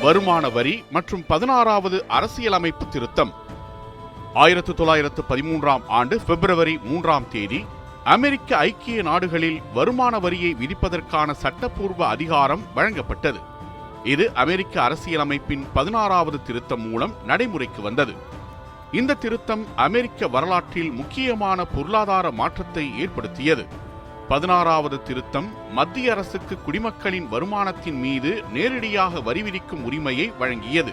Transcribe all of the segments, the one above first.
வருமான வரி மற்றும் 16வது அரசியலமைப்பு திருத்தம். 1913ஆம் ஆண்டு பிப்ரவரி 3ஆம் தேதி அமெரிக்க ஐக்கிய நாடுகளில் வருமான வரியை விதிப்பதற்கான சட்டப்பூர்வ அதிகாரம் வழங்கப்பட்டது. இது அமெரிக்க அரசியலமைப்பின் 16வது திருத்தம் மூலம் நடைமுறைக்கு வந்தது. இந்த திருத்தம் அமெரிக்க வரலாற்றில் முக்கியமான பொருளாதார மாற்றத்தை ஏற்படுத்தியது. 16வது திருத்தம் மத்திய அரசுக்கு குடிமக்களின் வருமானத்தின் மீது நேரடியாக வரி விதிக்கும் உரிமையை வழங்கியது.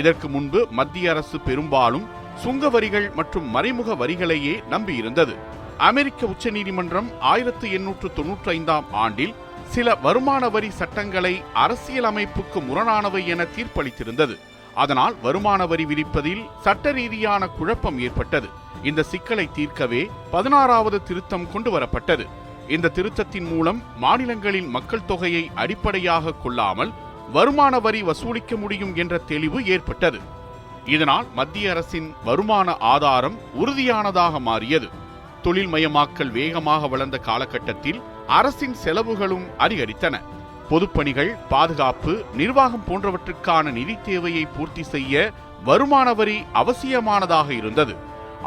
இதற்கு முன்பு மத்திய அரசு பெரும்பாலும் சுங்க வரிகள் மற்றும் மறைமுக வரிகளையே நம்பியிருந்தது. அமெரிக்க உச்சநீதிமன்றம் 1895ஆம் ஆண்டில் சில வருமான வரி சட்டங்களை அரசியலமைப்புக்கு முரணானவை என தீர்ப்பளித்திருந்தது. அதனால் வருமான வரி விதிப்பதில் சட்ட ரீதியான குழப்பம் ஏற்பட்டது. இந்த சிக்கலை தீர்க்கவே 16வது திருத்தம் கொண்டுவரப்பட்டது. இந்த திருத்தத்தின் மூலம் மாநிலங்களின் மக்கள் தொகையை அடிப்படையாக கொள்ளாமல் வருமான வரி வசூலிக்க முடியும் என்ற தெளிவு ஏற்பட்டது. இதனால் மத்திய அரசின் வருமான ஆதாரம் உறுதியானதாக மாறியது. தொழில்மயமாக்கல் வேகமாக வளர்ந்த காலகட்டத்தில் அரசின் செலவுகளும் அதிகரித்தன. பொதுப்பணிகள், பாதுகாப்பு, நிர்வாகம் போன்றவற்றுக்கான நிதி தேவையை பூர்த்தி செய்ய வருமான வரி அவசியமானதாக இருந்தது.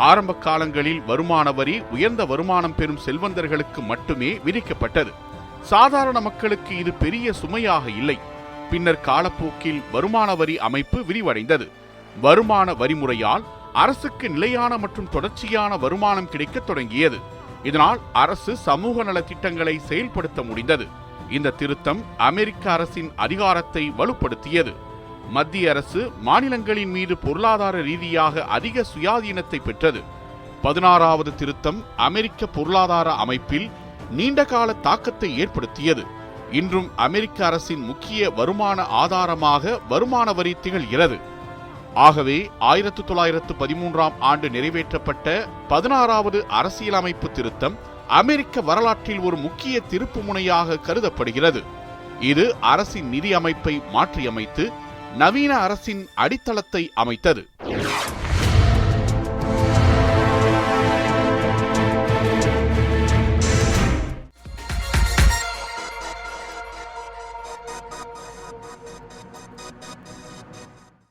ஆரம்ப காலங்களில் வருமான வரி உயர்ந்த வருமானம் பெறும் செல்வந்தர்களுக்கு மட்டுமே விதிக்கப்பட்டது. சாதாரண மக்களுக்கு இது பெரிய சுமையாக இல்லை. பின்னர் காலப்போக்கில் வருமான வரி அமைப்பு விரிவடைந்தது. வருமான வரிமுறையால் அரசுக்கு நிலையான மற்றும் தொடர்ச்சியான வருமானம் கிடைக்க தொடங்கியது. இதனால் அரசு சமூக நல திட்டங்களை செயல்படுத்த முடிந்தது. இந்த திருத்தம் அமெரிக்க அரசின் அதிகாரத்தை வலுப்படுத்தியது. மத்திய அரசு மாநிலங்களின் மீது பொருளாதார ரீதியாக அதிக சுயாதீனத்தை பெற்றது. 16வது திருத்தம் அமெரிக்க பொருளாதார அமைப்பில் நீண்டகால தாக்கத்தை ஏற்படுத்தியது. இன்றும் அமெரிக்க அரசின் முக்கிய வருமான ஆதாரமாக வருமான வரி திகழ்கிறது. ஆகவே 1913ஆம் ஆண்டு நிறைவேற்றப்பட்ட 16வது அரசியலமைப்பு திருத்தம் அமெரிக்க வரலாற்றில் ஒரு முக்கிய திருப்பு முனையாக கருதப்படுகிறது. இது அரசின் நிதி அமைப்பை மாற்றியமைத்து நவீன அரசின் அடித்தளத்தை அமைத்தது.